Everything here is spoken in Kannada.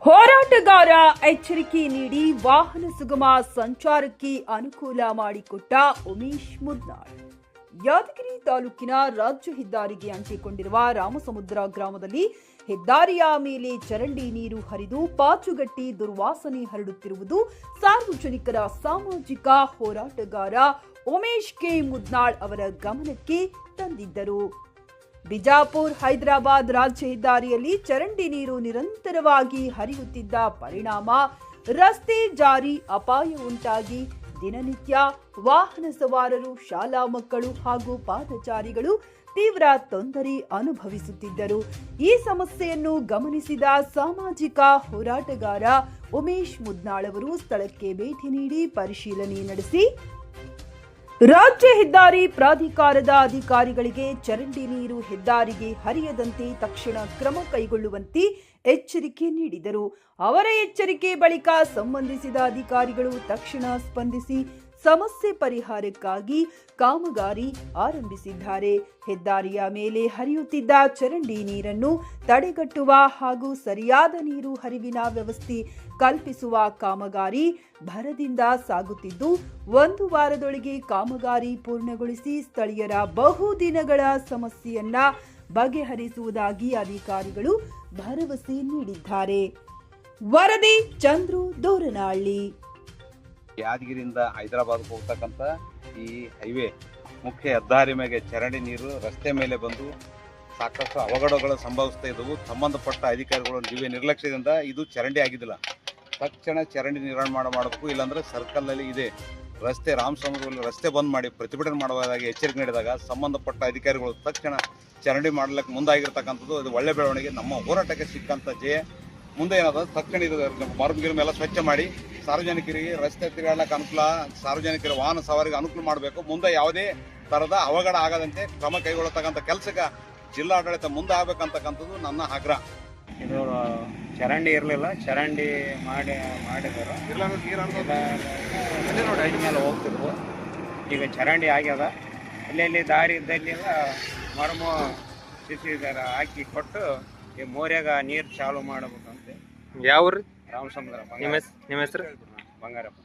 ಹೋರಾಟಗಾರ ಎಚ್ಚರಿಕೆ ನೀಡಿ ವಾಹನ ಸುಗಮ ಸಂಚಾರಕ್ಕೆ ಅನುಕೂಲ ಮಾಡಿಕೊಟ್ಟ ಉಮೇಶ್ ಮುದ್ನಾಳ್. ಯಾದಗಿರಿ ತಾಲೂಕಿನ ರಾಜ್ಯ ಹೆದ್ದಾರಿಗೆ ಅಂಟಿಕೊಂಡಿರುವ ರಾಮಸಮುದ್ರ ಗ್ರಾಮದಲ್ಲಿ ಹೆದ್ದಾರಿಯ ಮೇಲೆ ಚರಂಡಿ ನೀರು ಹರಿದು ಪಾಚುಗಟ್ಟಿ ದುರ್ವಾಸನೆ ಹರಡುತ್ತಿರುವುದು ಸಾರ್ವಜನಿಕರ ಸಾಮಾಜಿಕ ಹೋರಾಟಗಾರ ಉಮೇಶ್ ಕೆ ಮುದ್ನಾಳ್ ಅವರ ಗಮನಕ್ಕೆ ತಂದಿದ್ದರು. ಬಿಜಾಪುರ ಹೈದರಾಬಾದ್ ರಾಜ್ಯ ಹೆದ್ದಾರಿಯಲ್ಲಿ ಚರಂಡಿ ನೀರು ನಿರಂತರವಾಗಿ ಹರಿಯುತ್ತಿದ್ದ ಪರಿಣಾಮ ರಸ್ತೆ ಜಾರಿ ಅಪಾಯ ಉಂಟಾಗಿ ದಿನನಿತ್ಯ ವಾಹನ ಸವಾರರು, ಶಾಲಾ ಮಕ್ಕಳು ಹಾಗೂ ಪಾದಚಾರಿಗಳು ತೀವ್ರ ತೊಂದರೆ ಅನುಭವಿಸುತ್ತಿದ್ದರು. ಈ ಸಮಸ್ಯೆಯನ್ನು ಗಮನಿಸಿದ ಸಾಮಾಜಿಕ ಹೋರಾಟಗಾರ ಉಮೇಶ್ ಮುದ್ನಾಳ್ ಅವರು ಸ್ಥಳಕ್ಕೆ ಭೇಟಿ ನೀಡಿ ಪರಿಶೀಲನೆ ನಡೆಸಿ ರಾಜ್ಯ ಹೆದ್ದಾರಿ ಪ್ರಾಧಿಕಾರದ ಅಧಿಕಾರಿಗಳಿಗೆ ಚರಂಡಿ ನೀರು ಹೆದ್ದಾರಿಗೆ ಹರಿಯದಂತೆ ತಕ್ಷಣ ಕ್ರಮ ಕೈಗೊಳ್ಳುವಂತೆ ಎಚ್ಚರಿಕೆ ನೀಡಿದರು. ಅವರ ಎಚ್ಚರಿಕೆ ಬಳಿಕ ಸಂಬಂಧಿಸಿದ ಅಧಿಕಾರಿಗಳು ತಕ್ಷಣ ಸ್ಪಂದಿಸಿ ಸಮಸ್ಯೆ ಪರಿಹಾರಕ್ಕಾಗಿ ಕಾಮಗಾರಿ ಆರಂಭಿಸಿದ್ದಾರೆ. ಹೆದ್ದಾರಿಯ ಮೇಲೆ ಹರಿಯುತ್ತಿದ್ದ ಚರಂಡಿ ನೀರನ್ನು ತಡೆಗಟ್ಟುವ ಹಾಗೂ ಸರಿಯಾದ ನೀರು ಹರಿವಿನ ವ್ಯವಸ್ಥೆ ಕಲ್ಪಿಸುವ ಕಾಮಗಾರಿ ಭರದಿಂದ ಸಾಗುತ್ತಿದ್ದು, 1 ವಾರದೊಳಗೆ ಕಾಮಗಾರಿ ಪೂರ್ಣಗೊಳಿಸಿ ಸ್ಥಳೀಯರ ಬಹುದಿನಗಳ ಸಮಸ್ಯೆಯನ್ನ ಬಗೆಹರಿಸುವುದಾಗಿ ಅಧಿಕಾರಿಗಳು ಭರವಸೆ ನೀಡಿದ್ದಾರೆ. ವರದಿ ಚಂದ್ರು ದೋರನಹಳ್ಳಿ. ಯಾದಗಿರಿಯಿಂದ ಹೈದರಾಬಾದ್ಗೆ ಹೋಗ್ತಕ್ಕಂಥ ಈ ಹೈವೇ ಮುಖ್ಯ ಹೆದ್ದಾರಿ ಮೇಲೆ ಚರಂಡಿ ನೀರು ರಸ್ತೆ ಮೇಲೆ ಬಂದು ಸಾಕಷ್ಟು ಅವಘಡಗಳು ಸಂಭವಿಸ್ತಾ ಇದ್ದವು. ಸಂಬಂಧಪಟ್ಟ ಅಧಿಕಾರಿಗಳು ನಿರ್ಲಕ್ಷ್ಯದಿಂದ ಇದು ಚರಂಡಿ ಆಗಿದ್ದಿಲ್ಲ. ತಕ್ಷಣ ಚರಂಡಿ ನಿರ್ವಹಣೆ ಮಾಡಬೇಕು, ಇಲ್ಲಾಂದ್ರೆ ಸರ್ಕಲ್ನಲ್ಲಿ ಇದೆ ರಸ್ತೆ ರಾಮಸಮುದ್ರದಲ್ಲಿ ರಸ್ತೆ ಬಂದ್ ಮಾಡಿ ಪ್ರತಿಭಟನೆ ಮಾಡುವುದಾಗಿ ಎಚ್ಚರಿಕೆ ನೀಡಿದಾಗ ಸಂಬಂಧಪಟ್ಟ ಅಧಿಕಾರಿಗಳು ತಕ್ಷಣ ಚರಂಡಿ ಮಾಡಲಿಕ್ಕೆ ಮುಂದಾಗಿರ್ತಕ್ಕಂಥದ್ದು ಇದು ಒಳ್ಳೆ ಬೆಳವಣಿಗೆ. ನಮ್ಮ ಹೋರಾಟಕ್ಕೆ ಸಿಕ್ಕಂಥ ಜಯ. ಮುಂದೆ ಏನಾದ ತಕ್ಷಣ ಇದು ಮರಗಿರ ಮೇಲೆ ಸ್ವಚ್ಛ ಮಾಡಿ ಸಾರ್ವಜನಿಕರಿಗೆ ರಸ್ತೆ ತಿರುಗಾಡಲಿಕ್ಕೆ ಅನುಕೂಲ, ಸಾರ್ವಜನಿಕರ ವಾಹನ ಸವಾರಿಗೆ ಅನುಕೂಲ ಮಾಡಬೇಕು. ಮುಂದೆ ಯಾವುದೇ ಥರದ ಅವಘಡ ಆಗದಂತೆ ಕ್ರಮ ಕೈಗೊಳ್ಳತಕ್ಕಂಥ ಕೆಲಸಕ್ಕೆ ಜಿಲ್ಲಾಡಳಿತ ಮುಂದೆ ಆಗಬೇಕಂತಕ್ಕಂಥದ್ದು ನನ್ನ ಆಗ್ರಹ. ಇದು ಚರಂಡಿ ಇರಲಿಲ್ಲ, ಚರಂಡಿ ಮಾಡಿದರು ರೈಟ್ ಮೇಲೆ ಹೋಗ್ತಿದ್ವು. ಈಗ ಚರಂಡಿ ಆಗ್ಯದ. ಎಲ್ಲೆಲ್ಲಿ ದಾರಿ ಇದ್ದಲ್ಲೆಲ್ಲ ಮರಮ ಸಿಸಿದಾರ ಹಾಕಿ ಕೊಟ್ಟು ಈ ಮೋರ್ಯಾಗ ನೀರು ಚಾಲು ಮಾಡಬೇಕಂತೆ. ಯಾವ ಊರು? ರಾಮಸಮುದ್ರ. ನಿಮ್ಮ ಹೆಸರು? ಬಂಗಾರಪ್ಪ.